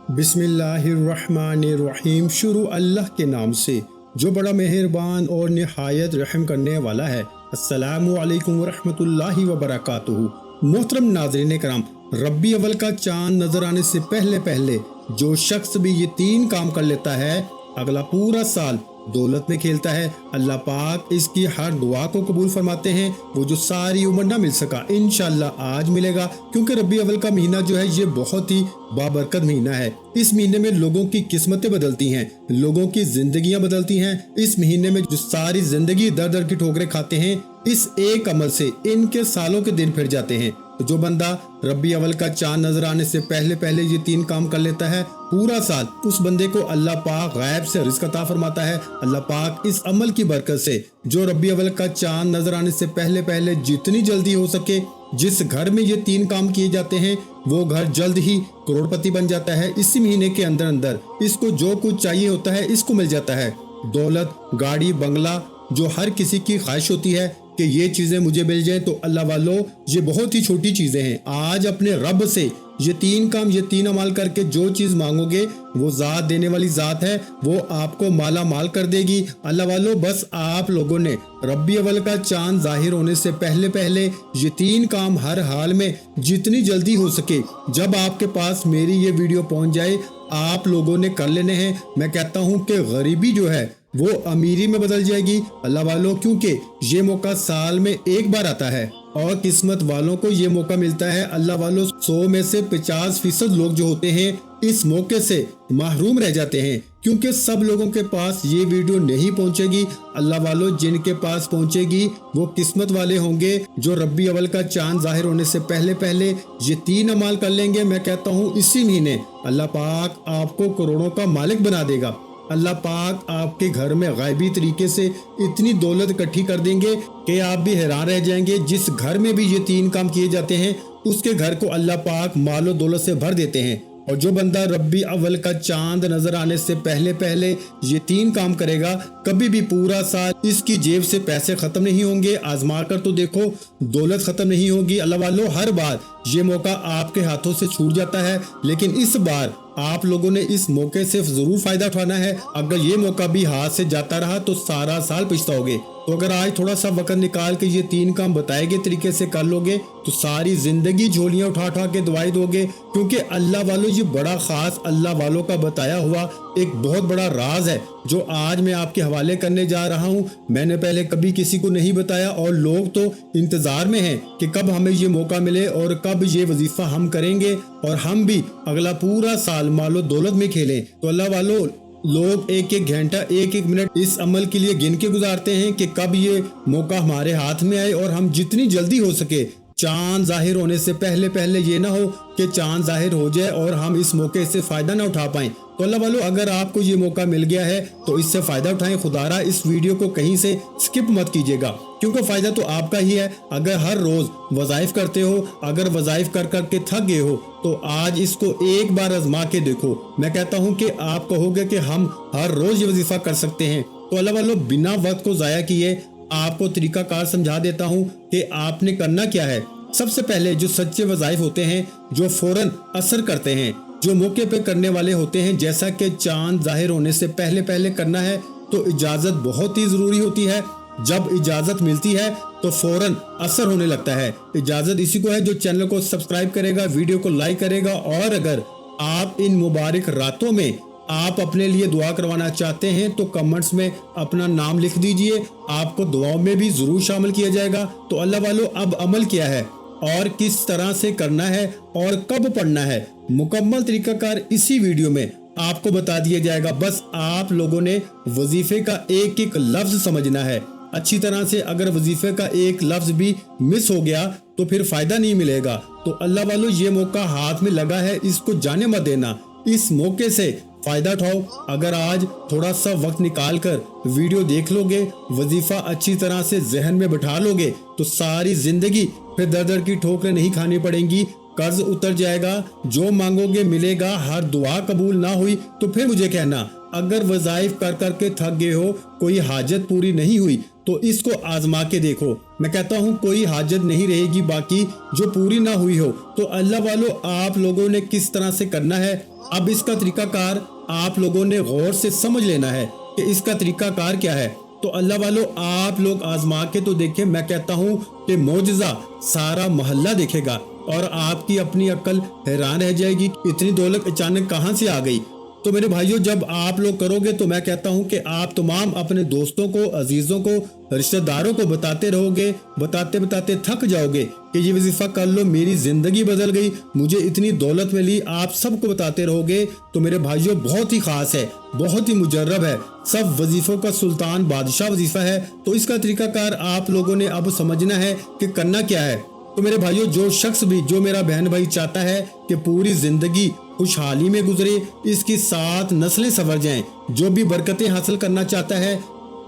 बिस्मिल्लाहिर्रहमानिर्रहीम। शुरू अल्लाह के नाम से जो बड़ा मेहरबान और निहायत रहम करने वाला है। अस्सलामु अलैकुम वरहमतुल्लाहि वबरकातुहू। मोहतरम नाज़रीन कराम, रब्बी अव्वल का चांद नजर आने से पहले पहले जो शख्स भी ये 3 काम कर लेता है, अगला पूरा साल दौलत में खेलता है। अल्लाह पाक इसकी हर दुआ को कबूल फरमाते हैं। वो जो सारी उम्र ना मिल सका, इंशाल्लाह आज मिलेगा, क्योंकि रब्बी अव्वल का महीना जो है ये बहुत ही बाबरकत महीना है। इस महीने में लोगों की किस्मतें बदलती हैं, लोगों की जिंदगियां बदलती हैं। इस महीने में जो सारी जिंदगी दर दर की ठोकरें खाते हैं, इस एक अमल से इनके सालों के दिन फिर जाते हैं। तो जो बंदा रब्बी अव्वल का चांद नजर आने से पहले पहले ये 3 काम कर लेता है, पूरा साल उस बंदे को अल्लाह पाक गैब से रिज़्क अता फरमाता है। अल्लाह पाक इस अमल की बरकत से जो रब्बी अव्वल का चांद नजर आने से पहले पहले जितनी जल्दी हो सके, जिस घर में ये 3 काम किए जाते हैं, वो घर जल्द ही करोड़पति बन जाता है। इसी महीने के अंदर अंदर इसको जो कुछ चाहिए होता है इसको मिल जाता है। दौलत, गाड़ी, बंगला, जो हर किसी की ख्वाहिश होती है कि ये चीजें मुझे मिल जाए, तो अल्लाह वालों ये बहुत ही छोटी चीजें हैं। आज अपने रब से ये 3 काम, ये 3 अमाल करके जो चीज मांगोगे, वो ज़ात देने वाली ज़ात है, वो आपको माला माल कर देगी। अल्लाह वालों, बस आप लोगों ने रब्बी अव्वल का चांद जाहिर होने से पहले पहले ये 3 काम हर हाल में जितनी जल्दी हो सके, जब आपके पास मेरी ये वीडियो पहुंच जाए, आप लोगों ने कर लेने हैं। मैं कहता हूं कि गरीबी जो है वो अमीरी में बदल जाएगी अल्लाह वालों, क्योंकि ये मौका साल में एक बार आता है और किस्मत वालों को ये मौका मिलता है। अल्लाह वालों, 100 में से 50% लोग जो होते हैं इस मौके से महरूम रह जाते हैं, क्योंकि सब लोगों के पास ये वीडियो नहीं पहुंचेगी। अल्लाह वालों, जिनके पास पहुंचेगी वो किस्मत वाले होंगे, जो रब्बी अव्वल का चांद जाहिर होने से पहले पहले ये 3 अमाल कर लेंगे। मैं कहता हूँ इसी महीने अल्लाह पाक आपको करोड़ों का मालिक बना देगा। अल्लाह पाक आपके घर में गायबी तरीके से इतनी दौलत इकट्ठी कर देंगे कि आप भी हैरान रह जाएंगे। जिस घर में भी ये 3 काम किए जाते हैं, उसके घर को अल्लाह पाक मालो दौलत से भर देते हैं। और जो बंदा रब्बी अव्वल का चांद नजर आने से पहले पहले ये 3 काम करेगा, कभी भी पूरा साल इसकी जेब से पैसे खत्म नहीं होंगे। आजमा कर तो देखो, दौलत खत्म नहीं होगी। अल्लाह वालों, हर बार ये मौका आपके हाथों से छूट जाता है, लेकिन इस बार आप लोगों ने इस मौके से जरूर फायदा उठाना है। अगर ये मौका भी हाथ से जाता रहा तो सारा साल पछताओगे। तो अगर आज थोड़ा सा वक्त निकाल के ये 3 काम बताए गए तरीके से कर लोगे, तो सारी जिंदगी झोलियां उठा उठा के दवाई दोगे, क्योंकि अल्लाह वालों ये बड़ा खास अल्लाह वालों का बताया हुआ एक बहुत बड़ा राज है, जो आज मैं आपके हवाले करने जा रहा हूँ। मैंने पहले कभी किसी को नहीं बताया और लोग तो इंतजार में हैं कि कब हमें ये मौका मिले और कब ये वजीफा हम करेंगे और हम भी अगला पूरा साल मालो दौलत में खेलें। तो अल्लाह वालों, लोग 1-1 घंटा 1-1 मिनट इस अमल के लिए गिन के गुजारते हैं कि कब ये मौका हमारे हाथ में आए और हम जितनी जल्दी हो सके, चांद जाहिर होने से पहले पहले ये ना हो कि चांद जाहिर हो जाए और हम इस मौके से फायदा ना उठा पाएं। तो अल्लाह वालों, अगर आपको ये मौका मिल गया है तो इससे फायदा उठाएं। खुदारा इस वीडियो को कहीं से स्किप मत कीजिएगा, क्योंकि फायदा तो आपका ही है। अगर हर रोज वज़ाइफ करते हो, अगर वज़ाइफ कर कर के थक गए हो, तो आज इसको एक बार आजमा के देखो। मैं कहता हूँ कि आप कहोगे कि हम हर रोज ये वजीफा कर सकते हैं। तो अल्लाह वालों, बिना वक्त को जाया किए आपको तरीका कार समझा देता हूँ कि आपने करना क्या है। सबसे पहले जो सच्चे वज़ाइफ होते हैं, जो फौरन असर करते हैं, जो मौके पे करने वाले होते हैं, जैसा कि चांद जाहिर होने से पहले पहले करना है, तो इजाजत बहुत ही जरूरी होती है। जब इजाजत मिलती है तो फौरन असर होने लगता है। इजाजत इसी को है जो चैनल को सब्सक्राइब करेगा, वीडियो को लाइक करेगा, और अगर आप इन मुबारक रातों में आप अपने लिए दुआ करवाना चाहते हैं तो कमेंट्स में अपना नाम लिख दीजिए, आपको दुआओं में भी जरूर शामिल किया जाएगा। तो अल्लाह वालों, अब अमल क्या है और किस तरह से करना है और कब पढ़ना है, मुकम्मल तरीकाकार इसी वीडियो में आपको बता दिया जाएगा। बस आप लोगों ने वजीफे का एक एक लफ्ज समझना है अच्छी तरह से। अगर वजीफे का एक लफ्ज भी मिस हो गया तो फिर फायदा नहीं मिलेगा। तो अल्लाह वालों, ये मौका हाथ में लगा है, इसको जाने मत देना। इस मौके से फायदा उठाओ। अगर आज थोड़ा सा वक्त निकाल कर वीडियो देख लोगे, वजीफा अच्छी तरह से जहन में बिठा लोगे, तो सारी जिंदगी फिर दर दर की ठोकरें नहीं खानी पड़ेंगी। कर्ज उतर जाएगा, जो मांगोगे मिलेगा। हर दुआ कबूल ना हुई तो फिर मुझे कहना, अगर वज़ाइफ कर कर के थक गए हो, कोई हाजत पूरी नहीं हुई तो इसको आजमा के देखो। मैं कहता हूँ कोई हाजत नहीं रहेगी बाकी जो पूरी ना हुई हो। तो अल्लाह वालों, आप लोगों ने किस तरह से करना है, अब इसका तरीकाकार आप लोगों ने गौर से समझ लेना है कि इसका तरीकाकार क्या है। तो अल्लाह वालों, आप लोग आजमा के तो देखें। मैं कहता हूँ कि मौजज़ा सारा मोहल्ला देखेगा और आपकी अपनी अक्ल हैरान रह जाएगी, इतनी दौलत अचानक कहाँ से आ गई। तो मेरे भाइयों, जब आप लोग करोगे तो मैं कहता हूं कि आप तमाम अपने दोस्तों को, अजीजों को, रिश्तेदारों को बताते रहोगे, बताते बताते थक जाओगे कि ये वजीफा कर लो, मेरी जिंदगी बदल गई, मुझे इतनी दौलत मिली। आप सबको बताते रहोगे तो मेरे भाइयों बहुत ही खास है, बहुत ही मुजर्रब है, सब वजीफों का सुल्तान बादशाह वजीफा है। तो इसका तरीकाकार आप लोगों ने अब समझना है कि करना क्या है। तो मेरे भाइयों, जो शख्स भी, जो मेरा बहन भाई चाहता है कि पूरी जिंदगी खुशहाली में गुजरे, इसकी 7 नस्लें संवर जाएं, जो भी बरकतें हासिल करना चाहता है,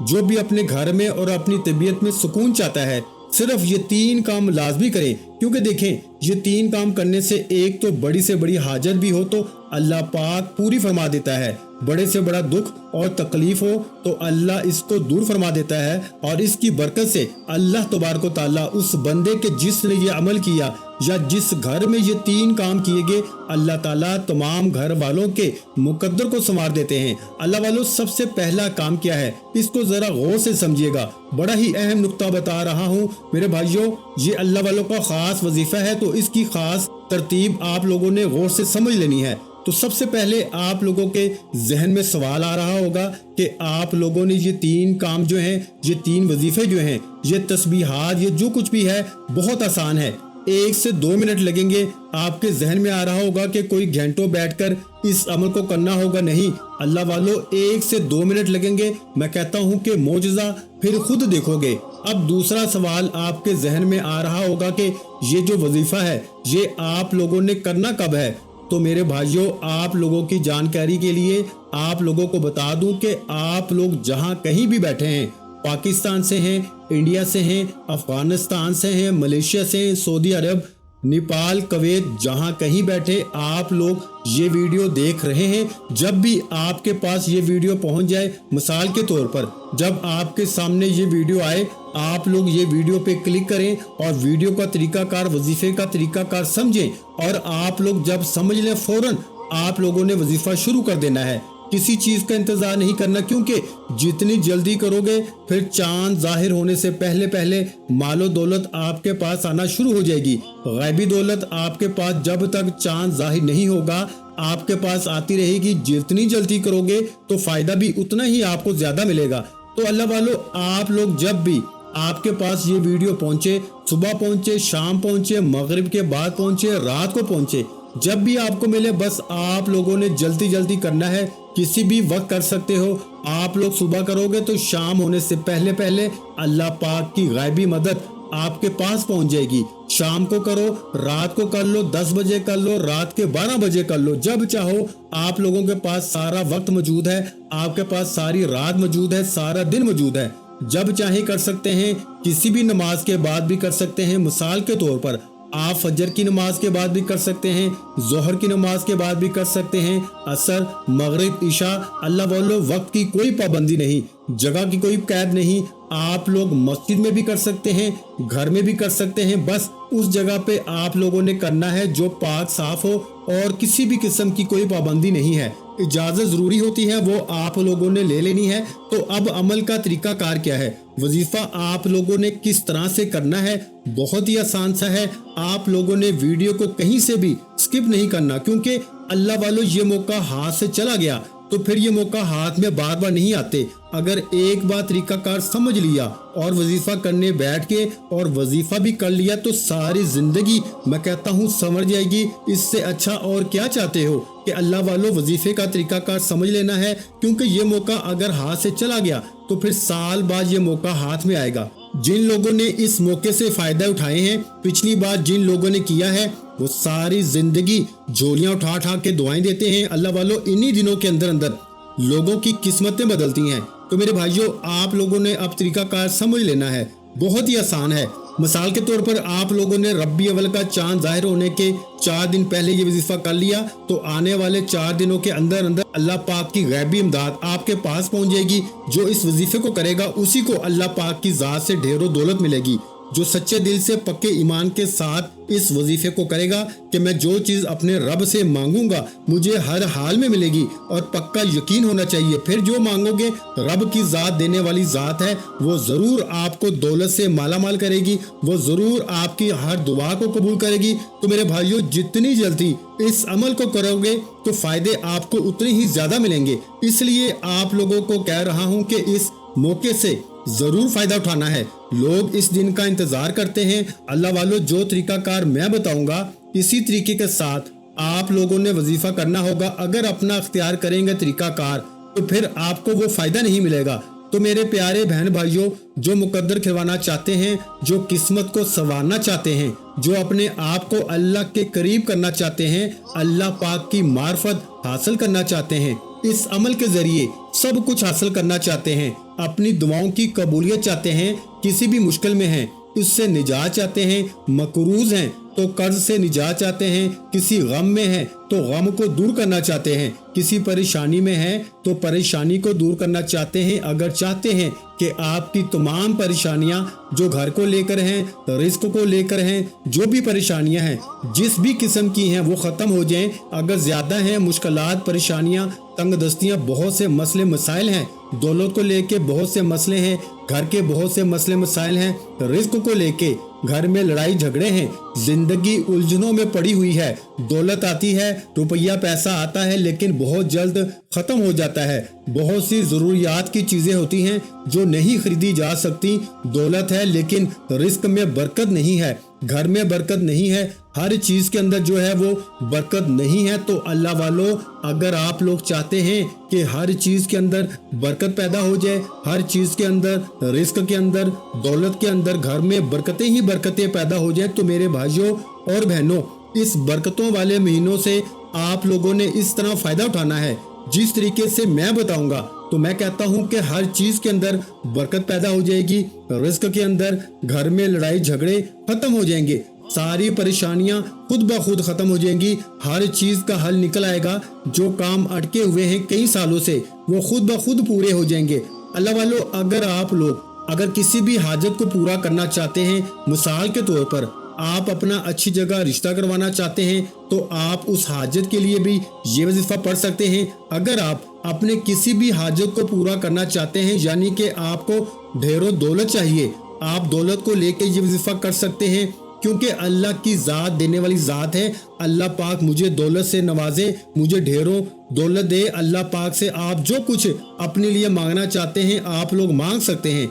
जो भी अपने घर में और अपनी तबीयत में सुकून चाहता है, सिर्फ ये 3 काम लाजमी करें। क्योंकि देखें, ये 3 काम करने से एक तो बड़ी से बड़ी हाजत भी हो तो अल्लाह पाक पूरी फरमा देता है, बड़े से बड़ा दुख और तकलीफ हो तो अल्लाह इसको दूर फरमा देता है, और इसकी बरकत से अल्लाह तबारक व तआला उस बंदे के जिसने ये अमल किया या जिस घर में ये 3 काम किए गए, अल्लाह ताला तमाम घर वालों के मुकद्दर को संवार देते हैं। अल्लाह वालों, सबसे पहला काम क्या है, इसको जरा गौर से समझिएगा, बड़ा ही अहम नुक्ता बता रहा हूँ मेरे भाइयों। ये अल्लाह वालों का खास वजीफा है तो इसकी खास तरतीब आप लोगों ने गौर से समझ लेनी है। तो सबसे पहले आप लोगों के जहन में सवाल आ रहा होगा कि आप लोगों ने ये 3 काम जो हैं, ये 3 वजीफे जो हैं, ये तस्बीहात, ये जो कुछ भी है बहुत आसान है, 1 से 2 मिनट लगेंगे। आपके जहन में आ रहा होगा कि कोई घंटों बैठकर इस अमल को करना होगा, नहीं अल्लाह वालों, 1 से 2 मिनट लगेंगे। मैं कहता हूँ कि मौजज़ा फिर खुद देखोगे। अब दूसरा सवाल आपके जहन में आ रहा होगा कि ये जो वजीफा है ये आप लोगों ने करना कब है। तो मेरे भाइयों, आप लोगों की जानकारी के लिए आप लोगों को बता दूं कि आप लोग जहां कहीं भी बैठे हैं, पाकिस्तान से हैं, इंडिया से हैं, अफगानिस्तान से हैं, मलेशिया से हैं, सऊदी अरब, नेपाल, कुवैत, जहां कहीं बैठे आप लोग ये वीडियो देख रहे हैं, जब भी आपके पास ये वीडियो पहुंच जाए, मिसाल के तौर पर जब आपके सामने ये वीडियो आए, आप लोग ये वीडियो पे क्लिक करें और वीडियो का तरीकाकार, वजीफे का तरीकाकार समझें, और आप लोग जब समझ लें फौरन आप लोगों ने वजीफा शुरू कर देना है, किसी चीज का इंतजार नहीं करना। क्योंकि जितनी जल्दी करोगे फिर चांद जाहिर होने से पहले पहले मालो दौलत आपके पास आना शुरू हो जाएगी। गैबी दौलत आपके पास जब तक चांद जाहिर नहीं होगा आपके पास आती रहेगी। जितनी जल्दी करोगे तो फायदा भी उतना ही आपको ज्यादा मिलेगा। तो अल्लाह वालों, आप लोग जब भी आपके पास ये वीडियो पहुंचे, सुबह पहुंचे, शाम पहुंचे, मगरिब के बाद पहुंचे, रात को पहुंचे, जब भी आपको मिले बस आप लोगों ने जल्दी जल्दी करना है। किसी भी वक्त कर सकते हो। आप लोग सुबह करोगे तो शाम होने से पहले पहले अल्लाह पाक की गायबी मदद आपके पास पहुंच जाएगी। शाम को करो, रात को कर लो, 10 बजे कर लो, रात के 12 बजे कर लो, जब चाहो। आप लोगों के पास सारा वक्त मौजूद है, आपके पास सारी रात मौजूद है, सारा दिन मौजूद है। जब चाहे कर सकते हैं, किसी भी नमाज के बाद भी कर सकते हैं। मिसाल के तौर पर आप फजर की नमाज के बाद भी कर सकते हैं, जोहर की नमाज के बाद भी कर सकते हैं, असर, मगरिब, इशा। अल्लाह वालों, वक्त की कोई पाबंदी नहीं, जगह की कोई कैद नहीं। आप लोग मस्जिद में भी कर सकते हैं, घर में भी कर सकते हैं। बस उस जगह पे आप लोगों ने करना है जो पाक साफ हो और किसी भी किस्म की कोई पाबंदी नहीं है। इजाजत जरूरी होती है, वो आप लोगों ने ले लेनी है। तो अब अमल का तरीका कार क्या है, वजीफा आप लोगों ने किस तरह से करना है, बहुत ही आसान सा है। आप लोगों ने वीडियो को कहीं से भी स्किप नहीं करना, क्योंकि अल्लाह वालों ये मौका हाथ से चला गया तो फिर ये मौका हाथ में बार बार नहीं आते। अगर एक बार तरीकाकार समझ लिया और वजीफा करने बैठ के और वजीफा भी कर लिया तो सारी जिंदगी मैं कहता हूँ संवर जाएगी। इससे अच्छा और क्या चाहते हो कि अल्लाह वालों वजीफे का तरीकाकार समझ लेना है, क्योंकि ये मौका अगर हाथ से चला गया तो फिर साल बाद ये मौका हाथ में आएगा। जिन लोगों ने इस मौके से फायदा उठाए हैं, पिछली बार जिन लोगों ने किया है, वो सारी जिंदगी झोलियां उठा उठा के दुआएं देते हैं। अल्लाह वालों, इन्हीं दिनों के अंदर अंदर लोगों की किस्मतें बदलती हैं। तो मेरे भाइयों, आप लोगों ने अब तरीकाकार समझ लेना है, बहुत ही आसान है। مثال के तौर पर आप लोगों ने रब्बी अव्वल का चांद जाहिर होने के 4 दिन पहले ये वजीफा कर लिया तो आने वाले 4 दिनों के अंदर अंदर अल्लाह पाक की गैबी इमदाद आपके पास पहुंच जाएगी। जो इस वजीफे को करेगा उसी को अल्लाह पाक की जात से ढेरों दौलत मिलेगी। जो सच्चे दिल से पक्के ईमान के साथ इस वजीफे को करेगा कि मैं जो चीज़ अपने रब से मांगूंगा मुझे हर हाल में मिलेगी और पक्का यकीन होना चाहिए। फिर जो मांगोगे रब की ज़ात देने वाली ज़ात है, वो ज़रूर आपको दौलत से मालामाल करेगी, वो ज़रूर आपकी हर दुआ को कबूल करेगी। तो मेरे भाइयों, जितनी जल्दी इस अमल को करोगे तो फ़ायदे आपको उतने ही ज़्यादा मिलेंगे। इसलिए आप लोगों को कह रहा हूँ कि इस मौके से जरूर फायदा उठाना है। लोग इस दिन का इंतजार करते हैं। अल्लाह वालों, जो तरीकाकार मैं बताऊंगा इसी तरीके के साथ आप लोगों ने वजीफा करना होगा। अगर अपना अख्तियार करेंगे तरीकाकार तो फिर आपको वो फायदा नहीं मिलेगा। तो मेरे प्यारे बहन भाइयों, जो मुकद्दर खिलवाना चाहते हैं, जो किस्मत को संवारना चाहते हैं, जो अपने आप को अल्लाह के करीब करना चाहते हैं, अल्लाह पाक की मार्फत हासिल करना चाहते हैं, इस अमल के जरिए सब कुछ हासिल करना चाहते हैं, अपनी दुआओं की कबूलियत चाहते हैं, किसी भी मुश्किल में हैं उससे निजात चाहते हैं, मकरूज हैं तो कर्ज से निजात चाहते हैं, किसी गम में हैं तो गम को दूर करना चाहते हैं, किसी परेशानी में हैं तो परेशानी को दूर करना चाहते हैं। अगर चाहते हैं कि आपकी तमाम परेशानियां जो घर को लेकर हैं, रिस्क को लेकर हैं, जो भी परेशानियां हैं जिस भी किस्म की हैं वो ख़त्म हो जाएं। अगर ज़्यादा हैं मुश्किलात, परेशानियां, तंग दस्तियाँ, बहुत से मसले मसाइल हैं, दौलत को लेके बहुत से मसले हैं, घर के बहुत से मसले मसाइल हैं, रिस्क को लेके घर में लड़ाई झगड़े हैं, जिंदगी उलझनों में पड़ी हुई है, दौलत आती है, रुपया पैसा आता है लेकिन बहुत जल्द खत्म हो जाता है, बहुत सी जरूरियात की चीजें होती हैं जो नहीं खरीदी जा सकती, दौलत है लेकिन रिस्क में बरकत नहीं है, घर में बरकत नहीं है, हर चीज के अंदर जो है वो बरकत नहीं है। तो अल्लाह वालों, अगर आप लोग चाहते हैं कि हर चीज के अंदर बरकत पैदा हो जाए, हर चीज के अंदर, रिस्क के अंदर, दौलत के अंदर, घर में बरकतें ही बरकतें पैदा हो जाए, तो मेरे भाइयों और बहनों, इस बरकतों वाले महीनों से आप लोगों ने इस तरह फायदा उठाना है जिस तरीके से मैं बताऊंगा। तो मैं कहता हूं कि हर चीज के अंदर बरकत पैदा हो जाएगी, रिस्क के अंदर, घर में लड़ाई झगड़े खत्म हो जाएंगे, सारी परेशानियां खुद ब खुद खत्म हो जाएंगी, हर चीज का हल निकल आएगा, जो काम अटके हुए हैं कई सालों से वो खुद ब खुद पूरे हो जाएंगे। अल्लाह वालों, अगर किसी भी हाजत को पूरा करना चाहते हैं, मिसाल के तौर पर आप अपना अच्छी जगह रिश्ता करवाना चाहते हैं तो आप उस हाजत के लिए भी ये वजीफा पढ़ सकते हैं। अगर आप अपने किसी भी हाजत को पूरा करना चाहते हैं, यानी कि आपको ढेरों दौलत चाहिए, आप दौलत को लेकर ये वजीफा कर सकते हैं, क्योंकि अल्लाह की ज़ात देने वाली ज़ात है। अल्लाह पाक मुझे दौलत से नवाजे, मुझे ढेरों दौलत दे। अल्लाह पाक से आप जो कुछ अपने लिए मांगना चाहते हैं आप लोग मांग सकते हैं।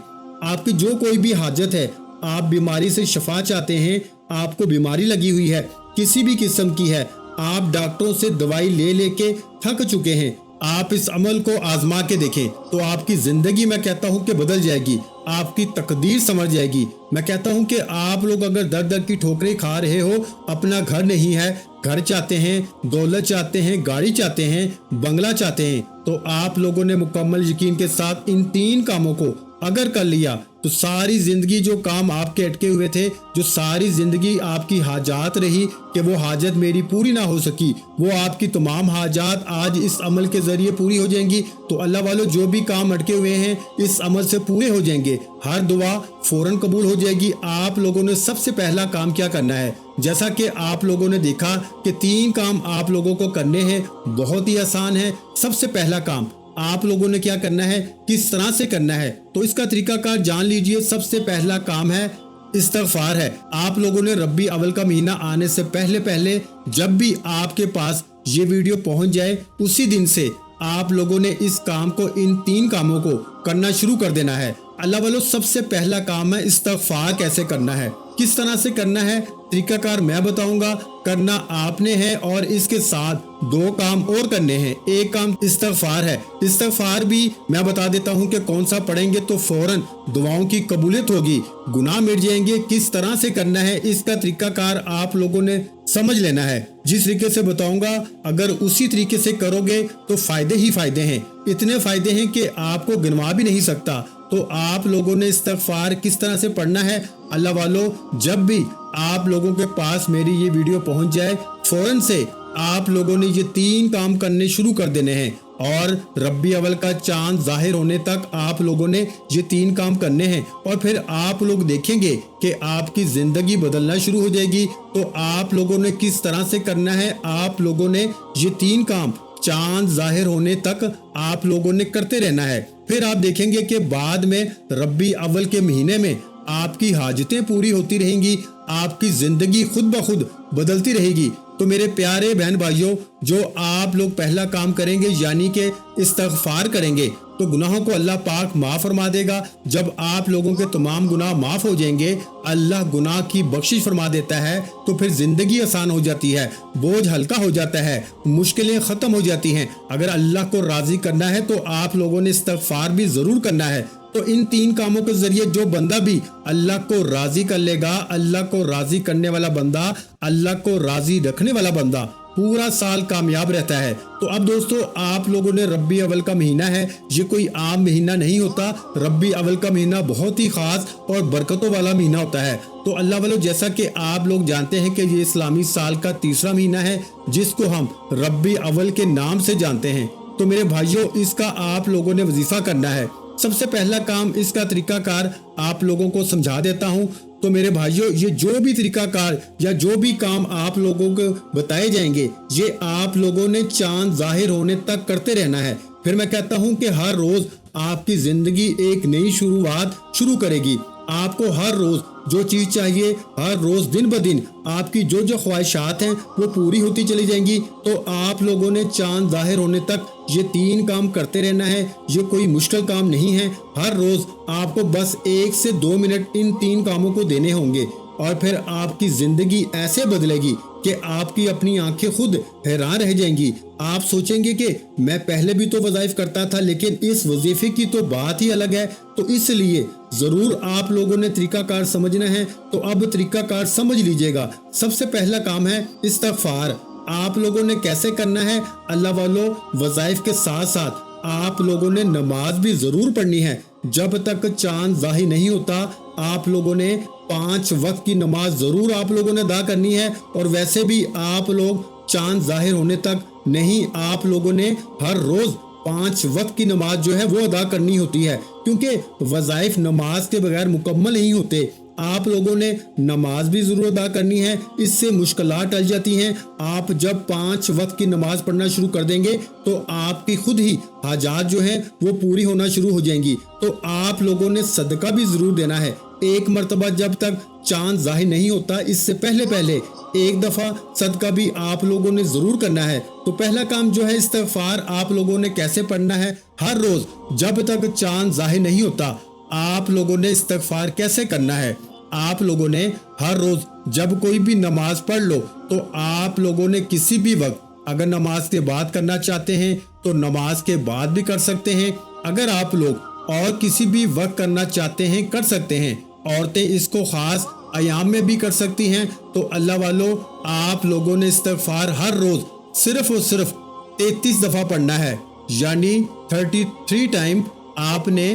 आपकी जो कोई भी हाजत है, आप बीमारी से शफा चाहते हैं, आपको बीमारी लगी हुई है, किसी भी किस्म की है, आप डॉक्टरों से दवाई ले लेके थक चुके हैं, आप इस अमल को आजमा के देखें तो आपकी जिंदगी, मैं कहता हूं कि बदल जाएगी, आपकी तकदीर समझ जाएगी। मैं कहता हूं कि आप लोग अगर दर दर की ठोकरें खा रहे हो, अपना घर नहीं है, घर चाहते हैं, दौलत चाहते हैं, गाड़ी चाहते हैं, बंगला चाहते हैं, तो आप लोगों ने मुकम्मल यकीन के साथ इन 3 कामों को अगर कर लिया तो सारी जिंदगी जो काम आपके अटके हुए थे, जो सारी जिंदगी आपकी हाजात रही कि वो हाजत मेरी पूरी ना हो सकी, वो आपकी तमाम हाजात आज इस अमल के जरिए पूरी हो जाएंगी। तो अल्लाह वालों, जो भी काम अटके हुए हैं इस अमल से पूरे हो जाएंगे, हर दुआ फौरन कबूल हो जाएगी। आप लोगों ने सबसे पहला काम क्या करना है, जैसा कि आप लोगों ने देखा कि 3 काम आप लोगों को करने हैं, बहुत ही आसान है। सबसे पहला काम आप लोगों ने क्या करना है, किस तरह से करना है, तो इसका तरीकाकार जान लीजिए। सबसे पहला काम है इस्तिग़फ़ार है। आप लोगों ने रब्बी अव्वल का महीना आने से पहले जब भी आपके पास ये वीडियो पहुंच जाए, उसी दिन से आप लोगों ने इस काम को, इन 3 कामों को करना शुरू कर देना है। अल्लाह वालों, सबसे पहला काम है इस्तिग़फ़ार कैसे करना है, किस तरह से करना है, तरीकाकार मैं बताऊंगा, करना आपने है और इसके साथ 2 काम और करने हैं। एक काम इस्तिग़फ़ार है, इस्तिग़फ़ार भी मैं बता देता हूं कि कौन सा पढ़ेंगे तो फौरन दुआओं की कबूलियत होगी, गुनाह मिट जाएंगे। किस तरह से करना है इसका तरीकाकार आप लोगों ने समझ लेना है। जिस तरीके से बताऊंगा अगर उसी तरीके से करोगे तो फायदे ही फायदे हैं, इतने फायदे हैं कि आपको गिनवा भी नहीं सकता। तो आप लोगों ने इस्तिग़फ़ार किस तरह से पढ़ना है अल्लाह वालों, जब भी आप लोगों के पास मेरी ये वीडियो पहुंच जाए फौरन से आप लोगों ने ये 3 काम करने शुरू कर देने हैं और रब्बी अव्वल का चांद जाहिर होने तक आप लोगों ने ये 3 काम करने हैं और फिर आप लोग देखेंगे कि आपकी जिंदगी बदलना शुरू हो जाएगी। तो आप लोगों ने किस तरह से करना है, आप लोगों ने ये 3 काम चांद जाहिर होने तक आप लोगों ने करते रहना है। फिर आप देखेंगे कि बाद में रब्बी अव्वल के महीने में आपकी हाजतें पूरी होती रहेंगी, आपकी जिंदगी खुद ब खुद बदलती रहेगी। तो मेरे प्यारे बहन भाइयों, जो आप लोग पहला काम करेंगे यानी कि इस्तिग़फ़ार करेंगे तो गुनाहों को अल्लाह पाक माफ़ फरमा देगा। जब आप लोगों के तमाम गुनाह माफ़ हो जाएंगे, अल्लाह गुनाह की बख्शिश फरमा देता है, तो फिर ज़िंदगी आसान हो जाती है, बोझ हल्का हो जाता है, मुश्किलें ख़त्म हो जाती हैं। अगर अल्लाह को राज़ी करना है तो आप लोगों ने इस्तिग़फ़ार भी ज़रूर करना है। तो इन 3 कामों के जरिए जो बंदा भी अल्लाह को राज़ी कर लेगा, अल्लाह को राज़ी करने वाला बंदा, अल्लाह को राज़ी रखने वाला बंदा पूरा साल कामयाब रहता है। तो अब दोस्तों आप लोगों ने रब्बी अव्वल का महीना है, ये कोई आम महीना नहीं होता। रब्बी अव्वल का महीना बहुत ही खास और बरकतों वाला महीना होता है। तो अल्लाह वालों, जैसा कि आप लोग जानते हैं कि ये इस्लामी साल का तीसरा महीना है जिसको हम रब्बी अव्वल के नाम से जानते हैं। तो मेरे भाइयों, इसका आप लोगों ने वजीफा करना है। सबसे पहला काम, इसका तरीकाकार आप लोगों को समझा देता हूं। तो मेरे भाइयों, ये जो भी तरीकाकार या जो भी काम आप लोगों को बताए जाएंगे, ये आप लोगों ने चांद जाहिर होने तक करते रहना है। फिर मैं कहता हूं कि हर रोज आपकी जिंदगी एक नई शुरुआत शुरू करेगी। आपको हर रोज जो चीज चाहिए, हर रोज दिन ब दिन आपकी जो जो ख्वाहिशात हैं वो पूरी होती चली जाएंगी। तो आप लोगों ने चांद जाहिर होने तक ये 3 काम करते रहना है। ये कोई मुश्किल काम नहीं है। हर रोज आपको बस 1 से 2 मिनट इन 3 कामों को देने होंगे और फिर आपकी जिंदगी ऐसे बदलेगी कि आपकी अपनी आंखें खुद हैरान रह जाएंगी। आप सोचेंगे कि मैं पहले भी तो वज़ाइफ करता था लेकिन इस वजीफे की तो बात ही अलग है। तो इसलिए जरूर आप लोगों ने तरीकाकार समझना है। तो अब तरीकाकार समझ लीजिएगा। सबसे पहला काम है इस्तिग़फ़ार। आप लोगों ने कैसे करना है अल्लाह वालों, वज़ाइफ के साथ साथ आप लोगों ने नमाज भी जरूर पढ़नी है। जब तक चांद ज़ाहिर नहीं होता आप लोगों ने 5 वक्त की नमाज जरूर आप लोगों ने अदा करनी है। और वैसे भी आप लोग चांद जाहिर होने तक नहीं, आप लोगों ने हर रोज 5 वक्त की नमाज जो है वो अदा करनी होती है, क्योंकि वज़ाइफ नमाज के बगैर मुकम्मल नहीं होते। आप लोगों ने नमाज भी जरूर अदा करनी है, इससे मुश्किलात टल जाती हैं। आप जब 5 वक्त की नमाज पढ़ना शुरू कर देंगे तो आपकी खुद ही हाजात जो है वो पूरी होना शुरू हो जाएंगी। तो आप लोगों ने सदका भी जरूर देना है। एक मर्तबा जब तक चांद जाहिर नहीं होता, इससे पहले एक दफा सदका भी आप लोगों ने जरूर करना है। तो पहला काम जो है इस्तिग़फ़ार आप लोगों ने कैसे पढ़ना है, हर रोज जब तक चांद जाहिर नहीं होता आप लोगों ने इस्तिग़फ़ार कैसे करना है। आप लोगों ने हर रोज जब कोई भी नमाज पढ़ लो तो आप लोगों ने किसी भी वक्त, अगर नमाज के बाद करना चाहते हैं तो नमाज के बाद भी कर सकते हैं। अगर आप लोग और किसी भी वक्त करना चाहते हैं कर सकते हैं। औरतें इसको खास अयाम में भी कर सकती हैं। तो अल्लाह वालों, आप लोगों ने इस्तिग़फ़ार हर रोज सिर्फ और सिर्फ 33 दफा पढ़ना है, यानी 33 टाइम आपने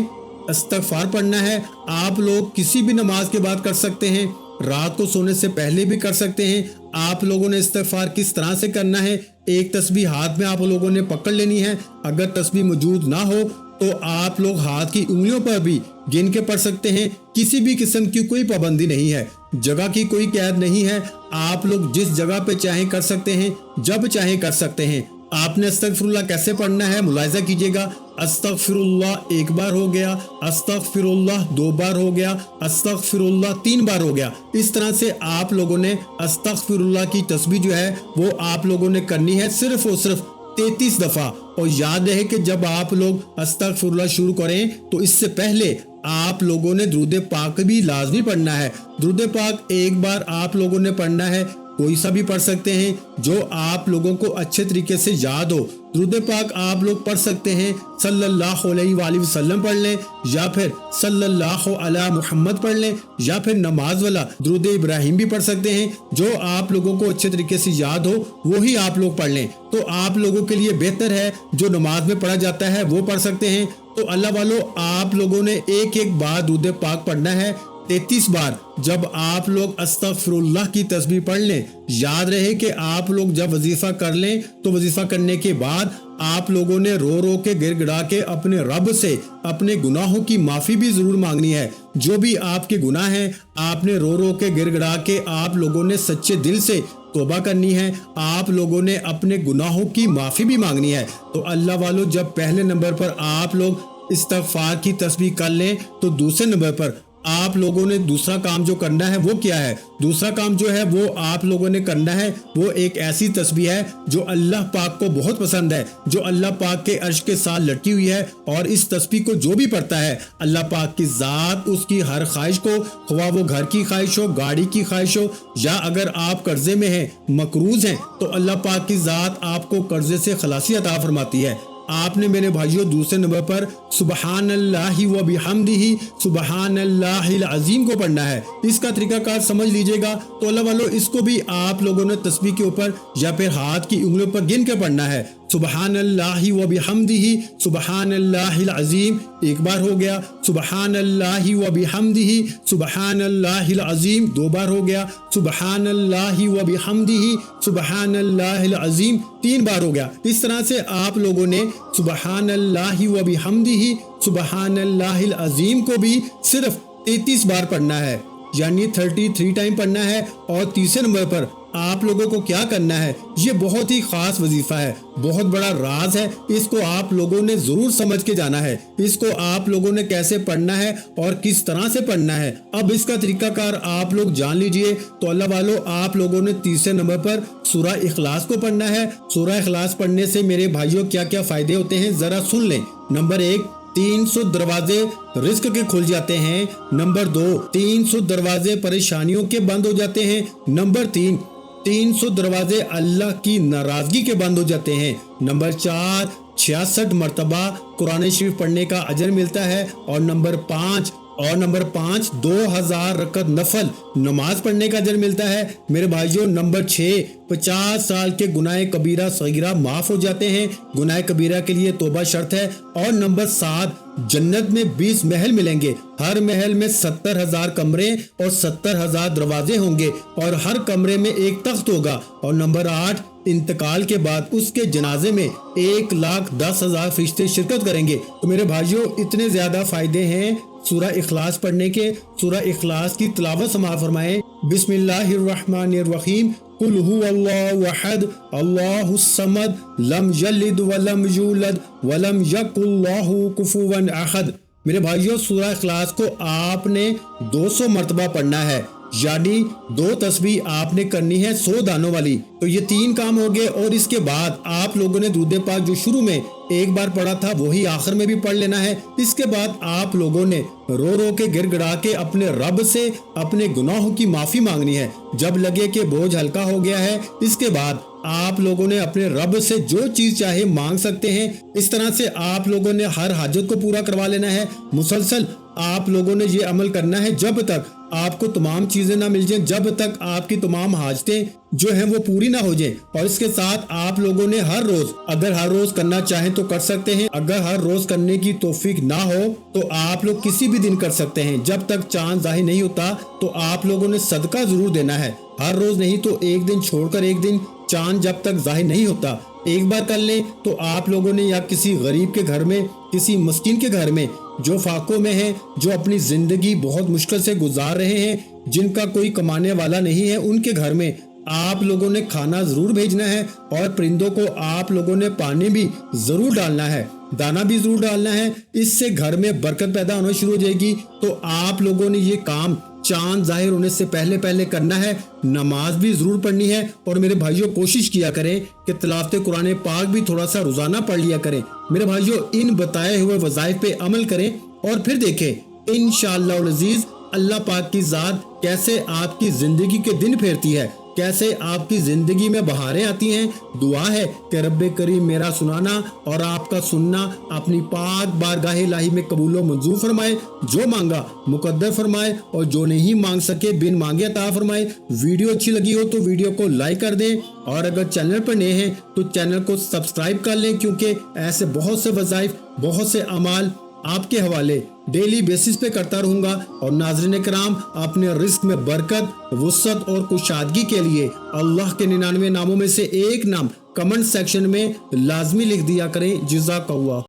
इस्तिग़फ़ार पढ़ना है। आप लोग किसी भी नमाज के बाद कर सकते हैं, रात को सोने से पहले भी कर सकते हैं। आप लोगों ने इस्तिग़फ़ार किस तरह से करना है, एक तस्बीह हाथ में आप लोगों ने पकड़ लेनी है। अगर तस्बीह मौजूद ना हो तो आप लोग हाथ की उंगलियों पर भी गिन के पढ़ सकते हैं। किसी भी किस्म की कोई पाबंदी नहीं है, जगह की कोई कैद नहीं है। आप लोग जिस जगह पे चाहें कर सकते हैं, जब चाहें कर सकते हैं। आपने अस्तगफिरुल्लाह कैसे पढ़ना है मुलाहिजा कीजिएगा। अस्तगफिरुल्लाह 1 बार हो गया, अस्तगफिरुल्लाह 2 बार हो गया, अस्तगफिरुल्लाह 3 बार हो गया। इस तरह से आप लोगों ने अस्तगफिरुल्लाह की तस्बीह जो है वो आप लोगों ने करनी है सिर्फ और सिर्फ 33 दफा। और याद रहे कि जब आप लोग अस्तगफिरुल्लाह शुरू करें तो इससे पहले आप लोगों ने दुरूद पाक भी लाजमी पढ़ना है। दुरूद पाक 1 बार आप लोगों ने पढ़ना है। कोई सा भी पढ़ सकते हैं जो आप लोगों को अच्छे तरीके से याद हो। दुरूद पाक आप लोग पढ़ सकते हैं सल्लल्लाहु अलैहि वसल्लम पढ़ लें, या फिर सल्लल्लाहु अला मुहम्मद पढ़ लें, या फिर नमाज वाला दुरूद इब्राहिम भी पढ़ सकते हैं। जो आप लोगों को अच्छे तरीके से याद हो वही आप लोग पढ़ लें। तो आप लोगों के लिए बेहतर है जो नमाज में पढ़ा जाता है वो पढ़ सकते हैं। तो अल्लाह वालों, आप लोगों ने एक एक बार दुरूद पाक पढ़ना है 33 बार। जब आप लोग अस्तगफिरुल्लाह की तस्बीह पढ़ लें, याद रहे कि आप लोग जब वजीफा कर लें तो वजीफा करने के बाद आप लोगों ने रो रो के गिड़गिड़ा के अपने रब से अपने गुनाहों की माफी भी जरूर मांगनी है। जो भी आपके गुनाह हैं आपने रो रो के गिड़गिड़ा के आप लोगों ने सच्चे दिल से तौबा करनी है। आप लोगों ने अपने गुनाहों की माफी भी मांगनी है। तो अल्लाह वालों, जब पहले नंबर पर आप लोग इस्तिग़फ़ार की तस्बीह कर लें तो दूसरे नंबर पर आप लोगों ने दूसरा काम जो करना है वो क्या है? दूसरा काम जो है वो आप लोगों ने करना है वो एक ऐसी तस्बीह है जो अल्लाह पाक को बहुत पसंद है, जो अल्लाह पाक के अर्श के साथ लटकी हुई है। और इस तस्बीह को जो भी पढ़ता है अल्लाह पाक की ज़ात उसकी हर ख्वाहिश को, ख्वाह वो घर की ख्वाहिश हो, गाड़ी की ख्वाहिश हो, या अगर आप कर्जे में हैं, मकरूज हैं, तो अल्लाह पाक की ज़ात आपको कर्जे से खलासी अता फरमाती है। आपने मेरे भाइयों दूसरे नंबर पर सुबहानल्लाहि व बिहम्दिही सुबहानल्लाहिल अज़ीम को पढ़ना है। इसका तरीकाकार समझ लीजिएगा। तो अल्लाह वालों, इसको भी आप लोगों ने तस्बीह के ऊपर या फिर हाथ की उंगलियों पर गिन के पढ़ना है। सुबहानल्लाहि व बिहम्दिही सुबहानल्लाहिल अज़ीम एक बार हो गया, सुबहानल्लाहि व बिहम्दिही सुबहानल्लाहिल अज़ीम दो बार हो गया, सुबहानल्लाहि व बिहम्दिही सुबहानल्लाहिल अज़ीम तीन बार हो गया। इस तरह से आप लोगों ने सुबहानल्लाहि व बिहम्दिही सुबहानल्लाहिल अज़ीम को भी सिर्फ 33 बार पढ़ना है, यानी 33 टाइम पढ़ना है। और तीसरे नंबर पर आप लोगों को क्या करना है, ये बहुत ही खास वजीफा है, बहुत बड़ा राज है। इसको आप लोगों ने जरूर समझ के जाना है। इसको आप लोगों ने कैसे पढ़ना है और किस तरह से पढ़ना है, अब इसका तरीकाकार आप लोग जान लीजिए। तो अल्लाह वालों, आप लोगों ने तीसरे नंबर पर सूरा इखलास को पढ़ना है। सूरा इखलास पढ़ने से मेरे भाइयों क्या क्या फायदे होते हैं जरा सुन लें। नंबर 1, 300 दरवाजे रिस्क के खुल जाते हैं। नंबर 2, 300 दरवाजे परेशानियों के बंद हो जाते हैं। नंबर 3, 300 दरवाजे अल्लाह की नाराजगी के बंद हो जाते हैं। नंबर 4, 66 मरतबा कुरान शरीफ पढ़ने का अजर मिलता है। और नंबर 5 2000 रकत नफल नमाज पढ़ने का अजर मिलता है। मेरे भाइयों नंबर 6, 50 साल के गुनाह कबीरा सगीरा माफ हो जाते हैं। गुनाह कबीरा के लिए तौबा शर्त है। और नंबर 7, जन्नत में 20 महल मिलेंगे। हर महल में 70,000 कमरे और 70,000 दरवाजे होंगे और हर कमरे में एक तख्त होगा। और नंबर 8, इंतकाल के बाद उसके जनाजे में 1,10,000 फरिश्ते शिरकत करेंगे। तो मेरे भाइयों इतने ज्यादा फायदे हैं सूरा इखलास पढ़ने के। सूरा इखलास की तिलावत समाअत फरमाएं। बिस्मिल्लाहिर्रहमानिर्रहीम कुल हुवल्लाहु अहद अल्लाहुस समद लम यलिद वलम यूलद वलम यकुल लहू कुफुवन अहद। मेरे भाइयों सूरा इखलास को आपने 200 मरतबा पढ़ना है, यानी 2 तस्बीह आपने करनी है 100 दानों वाली। तो ये 3 काम हो गए। और इसके बाद आप लोगों ने दुरूद पाक जो शुरू में एक बार पढ़ा था वही आखिर में भी पढ़ लेना है। इसके बाद आप लोगों ने रो रो के गिड़गिड़ा के अपने रब से अपने गुनाहों की माफी मांगनी है। जब लगे कि बोझ हल्का हो गया है, इसके बाद आप लोगों ने अपने रब से जो चीज चाहे मांग सकते हैं। इस तरह से आप लोगों ने हर हाजत को पूरा करवा लेना है। मुसलसल आप लोगों ने ये अमल करना है जब तक आपको तमाम चीजें ना मिल जाएं, जब तक आपकी तमाम हाजतें जो हैं वो पूरी ना हो जाएं। और इसके साथ आप लोगों ने हर रोज, अगर हर रोज करना चाहें तो कर सकते हैं। अगर हर रोज करने की तौफीक ना हो तो आप लोग किसी भी दिन कर सकते हैं। जब तक चांद जाहिर नहीं होता तो आप लोगों ने सदका जरूर देना है। हर रोज नहीं तो एक दिन छोड़कर एक दिन, चांद जब तक जाहिर नहीं होता एक बार कर लें। तो आप लोगों ने या किसी गरीब के घर में, किसी मस्कीन के घर में जो फाकों में है, जो अपनी जिंदगी बहुत मुश्किल से गुजार रहे हैं, जिनका कोई कमाने वाला नहीं है, उनके घर में आप लोगों ने खाना जरूर भेजना है। और परिंदों को आप लोगों ने पानी भी जरूर डालना है, दाना भी जरूर डालना है। इससे घर में बरकत पैदा होना शुरू हो जाएगी। तो आप लोगों ने ये काम चांद जाहिर होने से पहले पहले करना है। नमाज भी जरूर पढ़नी है। और मेरे भाइयों कोशिश किया करें कि तिलावत कुरान पाक भी थोड़ा सा रोजाना पढ़ लिया करें। मेरे भाइयों इन बताए हुए वज़ाइफ पे अमल करें और फिर देखें इंशाअल्लाह अज़ीज अल्लाह पाक की ज़ात कैसे आपकी जिंदगी के दिन फेरती है। کیسے آپ کی زندگی میں بہاریں آتی ہیں۔ دعا ہے کہ رب کریم میرا سنانا اور آپ کا سننا اپنی پاک بارگاہ الہی میں قبول و منظور فرمائے، جو مانگا مقدر فرمائے اور جو نہیں مانگ سکے بن مانگے عطا فرمائے۔ ویڈیو اچھی لگی ہو تو ویڈیو کو لائک کر دیں، اور اگر چینل پر نئے ہیں تو چینل کو سبسکرائب کر لیں، کیونکہ ایسے بہت سے وظائف، بہت سے اعمال آپ کے حوالے ڈیلی بیسس پہ کرتا رہوں گا۔ اور ناظرین کرام، اپنے رزق میں برکت، وسعت اور کشادگی کے لیے اللہ کے 99 ناموں میں سے ایک نام کمنٹ سیکشن میں لازمی لکھ دیا کریں۔ جزاک اللہ۔